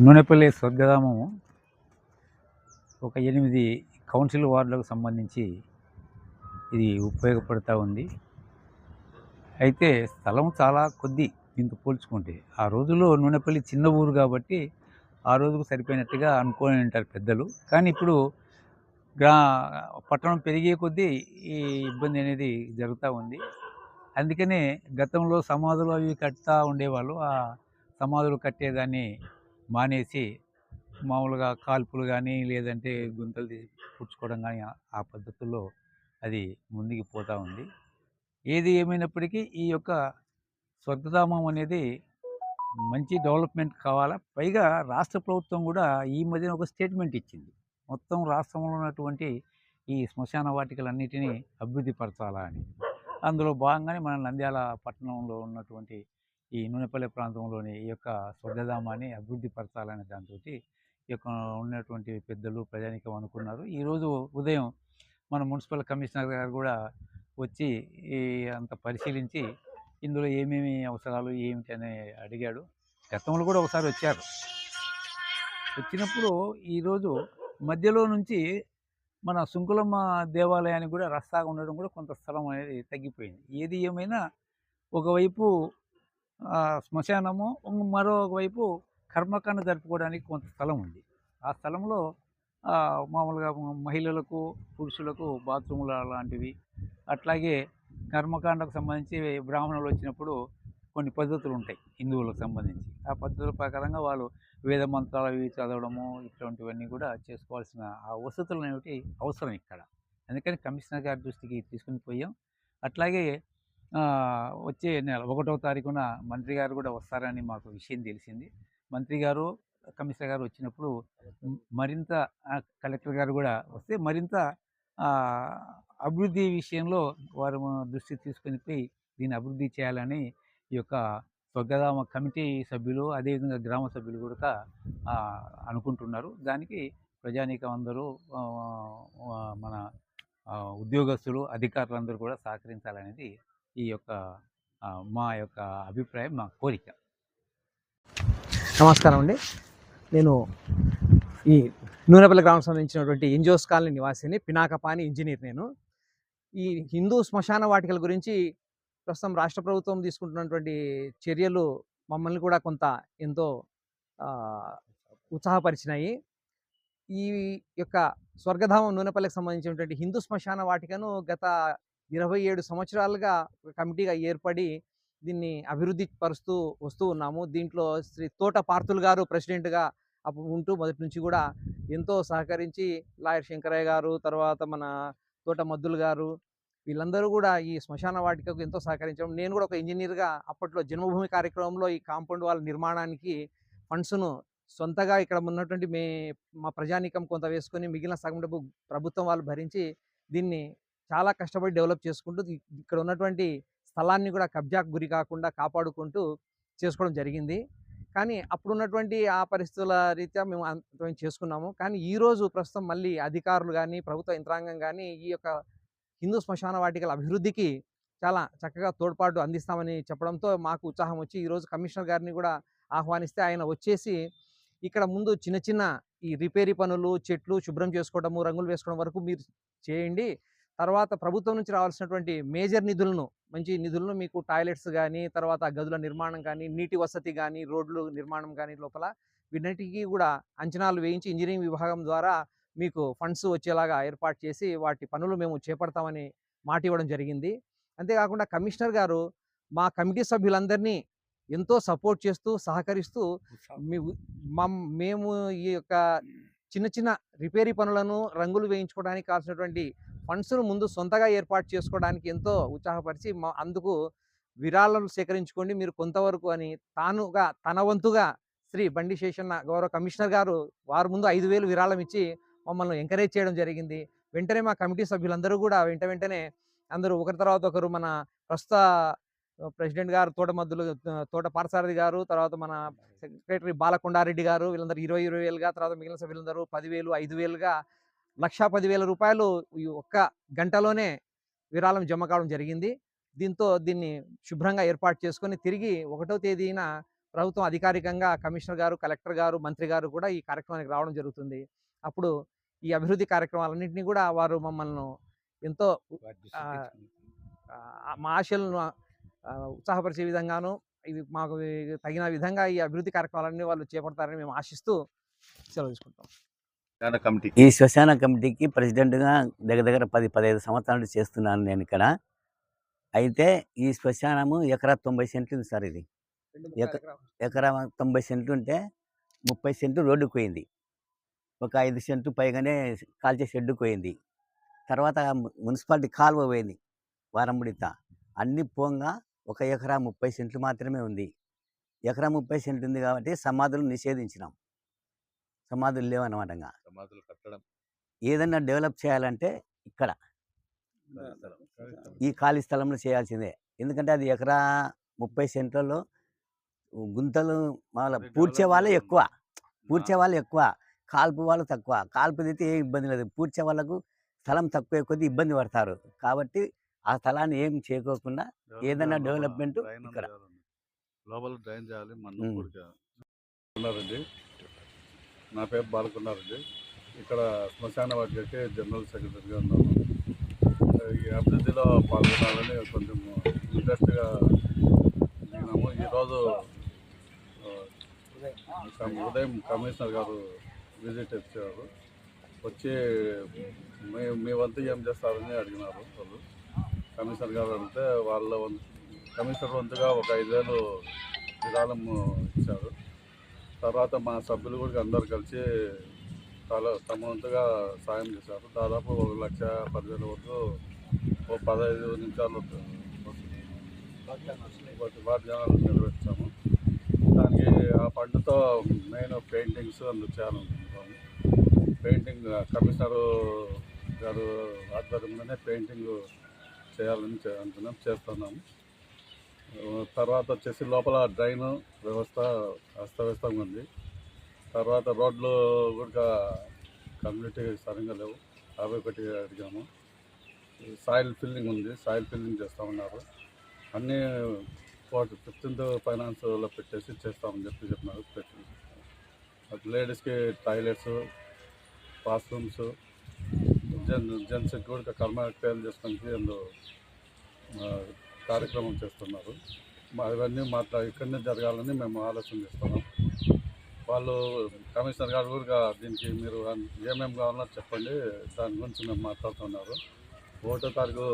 నూనెపల్లి స్వర్గధామము ఒక 8 కౌన్సిల్ వార్డులకు సంబంధించి ఇది ఉపయోగపడుతూ ఉంది. అయితే స్థలం చాలా కొద్ది దీంతో పోల్చుకుంటే. ఆ రోజుల్లో నూనెపల్లి చిన్న ఊరు కాబట్టి ఆ రోజుకు సరిపోయినట్టుగా అనుకొని ఉంటారు పెద్దలు. కానీ ఇప్పుడు పట్టణం పెరిగే కొద్దీ ఈ ఇబ్బంది అనేది జరుగుతూ ఉంది. అందుకనే గతంలో సమాధులు అవి కట్టుతూ ఉండేవాళ్ళు. ఆ సమాధులు కట్టేదాన్ని మానేసి మామూలుగా కాల్పులు కానీ లేదంటే గుంతలు తీసి పుచ్చుకోవడం కానీ ఆ పద్ధతుల్లో అది ముందుకు పోతూ ఉంది. ఏది ఏమైనప్పటికీ ఈ యొక్క స్వర్గధామం అనేది మంచి డెవలప్మెంట్ కావాలా. పైగా రాష్ట్ర ప్రభుత్వం కూడా ఈ మధ్యన ఒక స్టేట్మెంట్ ఇచ్చింది. మొత్తం రాష్ట్రంలో ఉన్నటువంటి ఈ శ్మశాన వాటికలన్నిటినీ అభివృద్ధి పరచాలా అని. అందులో భాగంగానే మన నంద్యాల పట్టణంలో ఉన్నటువంటి ఈ నూనెపల్లి ప్రాంతంలోని ఈ యొక్క స్వర్గధామాన్ని అభివృద్ధి పరచాలనే దాంతో ఈ యొక్క ఉన్నటువంటి పెద్దలు ప్రజానీకం అనుకున్నారు. ఈరోజు ఉదయం మన మున్సిపల్ కమిషనర్ గారు కూడా వచ్చి ఈ అంత పరిశీలించి ఇందులో ఏమేమి అవసరాలు ఏమిటి అని అడిగాడు. గతంలో కూడా ఒకసారి వచ్చారు. వచ్చినప్పుడు ఈరోజు మధ్యలో నుంచి మన సుంకులమ్మ దేవాలయానికి కూడా రస్తాగా ఉండడం కూడా కొంత స్థలం అనేది తగ్గిపోయింది. ఏది ఏమైనా ఒకవైపు శ్మశానము, మరోవైపు కర్మకాండ జరుపుకోవడానికి కొంత స్థలం ఉంది. ఆ స్థలంలో మామూలుగా మహిళలకు పురుషులకు బాత్రూములు లాంటివి, అట్లాగే కర్మకాండకు సంబంధించి బ్రాహ్మణులు వచ్చినప్పుడు కొన్ని పద్ధతులు ఉంటాయి హిందువులకు సంబంధించి. ఆ పద్ధతుల ప్రకారంగా వాళ్ళు వేద మంత్రాలు అవి చదవడము ఇట్లాంటివన్నీ కూడా చేసుకోవాల్సిన ఆ వసతులు అనేవి అవసరం ఇక్కడ. అందుకని కమిషనర్ గారి దృష్టికి తీసుకుని పోయాం. అట్లాగే వచ్చే నెల 1వ తారీఖున మంత్రి గారు కూడా వస్తారని మాకు విషయం తెలిసింది. మంత్రి గారు కమిషనర్ గారు వచ్చినప్పుడు మరింత కలెక్టర్ గారు కూడా వస్తే మరింత అభివృద్ధి విషయంలో వారు దృష్టి తీసుకొని పోయి దీన్ని అభివృద్ధి చేయాలని ఈ యొక్క స్వర్గధామ కమిటీ సభ్యులు అదేవిధంగా గ్రామ సభ్యులు కూడా అనుకుంటున్నారు. దానికి ప్రజానీకం అందరూ మన ఉద్యోగస్తులు అధికారులందరూ కూడా సహకరించాలనేది ఈ యొక్క మా యొక్క అభిప్రాయం, మా కోరిక. నమస్కారం అండి. నేను ఈ నూనెపల్లి గ్రామం సంబంధించినటువంటి ఎన్జిఓస్ కాలనీ నివాసిని, పినాకపాని ఇంజనీర్. నేను ఈ హిందూ శ్మశాన వాటికల గురించి ప్రస్తుతం రాష్ట్ర ప్రభుత్వం తీసుకుంటున్నటువంటి చర్యలు మమ్మల్ని కూడా కొంత ఎంతో ఉత్సాహపరిచినాయి. ఈ యొక్క స్వర్గధామం నూనెపల్లికి సంబంధించినటువంటి హిందూ శ్మశాన వాటికను గత 27 సంవత్సరాలుగా కమిటీగా ఏర్పడి దీన్ని అభివృద్ధి పరుస్తూ వస్తూ ఉన్నాము. దీంట్లో శ్రీ తోట పార్థులు గారు ప్రెసిడెంట్గా ఉంటూ మొదటి నుంచి కూడా ఎంతో సహకరించి, లాయర్ శంకరయ్య గారు, తర్వాత మన తోట మద్దులు గారు, వీళ్ళందరూ కూడా ఈ శ్మశాన వాటికకు ఎంతో సహకరించడం. నేను కూడా ఒక ఇంజనీర్గా అప్పట్లో జన్మభూమి కార్యక్రమంలో ఈ కాంపౌండ్ వాళ్ళ నిర్మాణానికి ఫండ్స్ను సొంతగా ఇక్కడ ఉన్నటువంటి మా ప్రజానీకం కొంత వేసుకొని మిగిలిన సగం డబ్బు ప్రభుత్వం వాళ్ళు భరించి దీన్ని చాలా కష్టపడి డెవలప్ చేసుకుంటూ ఇక్కడ ఉన్నటువంటి స్థలాన్ని కూడా కబ్జాకు గురి కాకుండా కాపాడుకుంటూ చేసుకోవడం జరిగింది. కానీ అప్పుడున్నటువంటి ఆ పరిస్థితుల రీత్యా మేము అంత చేసుకున్నాము. కానీ ఈరోజు ప్రస్తుతం మళ్ళీ అధికారులు కానీ ప్రభుత్వ యంత్రాంగం కానీ ఈ యొక్క హిందూ శ్మశాన వాటికల అభివృద్ధికి చాలా చక్కగా తోడ్పాటు అందిస్తామని చెప్పడంతో మాకు ఉత్సాహం వచ్చి ఈరోజు కమిషనర్ గారిని కూడా ఆహ్వానిస్తే ఆయన వచ్చేసి ఇక్కడ ముందు చిన్న చిన్న ఈ రిపేరీ పనులు, చెట్లు శుభ్రం చేసుకోవడము, రంగులు వేసుకోవడం వరకు మీరు చేయండి. తర్వాత ప్రభుత్వం నుంచి రావాల్సినటువంటి మేజర్ నిధులను, మంచి నిధులను మీకు టాయిలెట్స్ కానీ, తర్వాత గదుల నిర్మాణం కానీ, నీటి వసతి కానీ, రోడ్లు నిర్మాణం కానీ లోపల వీటన్నిటికీ కూడా అంచనాలు వేయించి ఇంజనీరింగ్ విభాగం ద్వారా మీకు ఫండ్స్ వచ్చేలాగా ఏర్పాటు చేసి వాటి పనులు మేము చేపడతామని మాట ఇవ్వడం జరిగింది. అంతేకాకుండా కమిషనర్ గారు మా కమిటీ సభ్యులందరినీ ఎంతో సపోర్ట్ చేస్తూ సహకరిస్తూ మేము ఈ యొక్క చిన్న చిన్న రిపేరీ పనులను, రంగులు వేయించుకోవడానికి కావాల్సినటువంటి ఫండ్స్ను ముందు సొంతగా ఏర్పాటు చేసుకోవడానికి ఎంతో ఉత్సాహపరిచి అందుకు విరాళాలు సేకరించుకోండి మీరు కొంతవరకు అని తన వంతుగా శ్రీ బండి శేషన్న గౌరవ కమిషనర్ గారు వారి ముందు 5,000 విరాళం ఇచ్చి మమ్మల్ని ఎంకరేజ్ చేయడం జరిగింది. వెంటనే మా కమిటీ సభ్యులందరూ కూడా వెంటనే అందరూ ఒకరి తర్వాత ఒకరు మన ప్రస్తుత ప్రెసిడెంట్ గారు తోట పార్థసారథి గారు, తర్వాత మన సెక్రటరీ బాలకొండారెడ్డి గారు, వీళ్ళందరూ 20,000గా, తర్వాత మిగిలిన సభ్యులందరూ 10,000, 5,000గా 1,10,000 రూపాయలు ఈ ఒక్క గంటలోనే విరాళం జమ కావడం జరిగింది. దీంతో దీన్ని శుభ్రంగా ఏర్పాటు చేసుకొని తిరిగి 1వ తేదీన ప్రభుత్వం అధికారికంగా కమిషనర్ గారు, కలెక్టర్ గారు, మంత్రి గారు కూడా ఈ కార్యక్రమానికి రావడం జరుగుతుంది. అప్పుడు ఈ అభివృద్ధి కార్యక్రమాలన్నింటినీ కూడా వారు మమ్మల్ని ఎంతో ఆహ్, మా ఆశలను ఉత్సాహపరిచే విధంగాను, ఇది మాకు తగిన విధంగా ఈ అభివృద్ధి కార్యక్రమాలన్నీ వాళ్ళు చేపడతారని మేము ఆశిస్తూ సెలవు తీసుకుంటాం. ఈ శ్మశాన కమిటీకి ప్రెసిడెంట్గా దగ్గర దగ్గర 10-15 సంవత్సరాలు చేస్తున్నాను నేను ఇక్కడ. అయితే ఈ శ్మశానము ఎకరా 90 సెంట్లు ఉంది సార్. ఇది ఎకరా 90 సెంట్లు ఉంటే 30 సెంట్లు రోడ్డుకు పోయింది, ఒక 5 సెంట్లు పైగానే కాల్చే షెడ్డుకు పోయింది, తర్వాత మున్సిపాలిటీ కాలువ పోయింది వారంబుడిత, అన్ని పోంగా ఒక ఎకరా 30 సెంట్లు మాత్రమే ఉంది. ఎకరా 30 సెంట్లు ఉంది కాబట్టి సమాధులు నిషేధించినాం, సమాధులు లేవన్నమాట. సమాధులు కట్టడం ఏదన్నా డెవలప్ చేయాలంటే ఇక్కడ ఈ ఖాళీ స్థలంలో చేయాల్సిందే. ఎందుకంటే అది ఎకరా 30 సెంట్లలో గుంతలు పూడ్చే వాళ్ళే ఎక్కువ, కాల్పు వాళ్ళు తక్కువ. కాల్పు అయితే ఏ ఇబ్బంది లేదు, పూడ్చే వాళ్ళకు స్థలం తక్కువ కొద్ది ఇబ్బంది పడతారు. కాబట్టి ఆ స్థలాన్ని ఏం చేయకోకుండా ఏదైనా డెవలప్మెంట్ ఇక్కడ లోపల డ్రైన్ చేయాలి. ఉన్నారండి, నా పేరు బాలకున్నారండి. ఇక్కడ శ్మశాన వాటికి జనరల్ సెక్రటరీగా ఉన్నాను. ఈ అభివృద్ధిలో పాల్గొనాలని కొంచెం ఇంట్రెస్ట్గా దిగినాము. ఈరోజు ఉదయం కమిషనర్ గారు విజిట్ ఇచ్చారు. వచ్చి మీ వంతు ఏం చేస్తారని అడిగినారు వాళ్ళు. కమిషనర్ గారు అడిగితే కమిషనర్ వంతుగా ఒక 5,000 విరాళం ఇచ్చారు. తర్వాత మా సభ్యులు కూడా అందరు కలిసి తమ వంతుగా సాయం చేశారు. దాదాపు 1,10,000 వరకు 15 నిమిషాలు వాగ్దానాలు నెరవేర్చాము. దానికి ఆ ఫండ్తో మెయిన్ పెయింటింగ్స్ అందుకు చేయాలనుకుంటున్నాము. పెయింటింగ్ కమిషనర్ గారు ఆధ్వర్యంలోనే పెయింటింగ్ చేయాలని చేస్తున్నాము. తర్వాత వచ్చేసి లోపల డ్రైన్ వ్యవస్థ అస్తవ్యస్తంగా ఉంది. తర్వాత రోడ్లు కూడా కమ్యూనిటీ సరిగ్గా లేవు, 51 అడిగాము. సాయిల్ ఫిల్లింగ్ ఉంది, సాయిల్ ఫిల్లింగ్ చేస్తామన్నారు. అన్నీ 15th ఫైనాన్స్లో పెట్టేసి చేస్తామని చెప్పినారు. లేడీస్కి టాయిలెట్స్, వాష్రూమ్స్, జెంట్స్కి కూడా కర్మక్రియలు చేసుకోవడానికి అందులో కార్యక్రమం చేస్తున్నారు. ఇవన్నీ ఇక్కడనే జరగాలని మేము ఆలోచన చేస్తున్నాం. వాళ్ళు కమిషనర్ గారు కూడా దీనికి మీరు ఏమేమి కావాలో చెప్పండి, దాని గురించి మేము మాట్లాడుతున్నారు. 1వ తారీఖు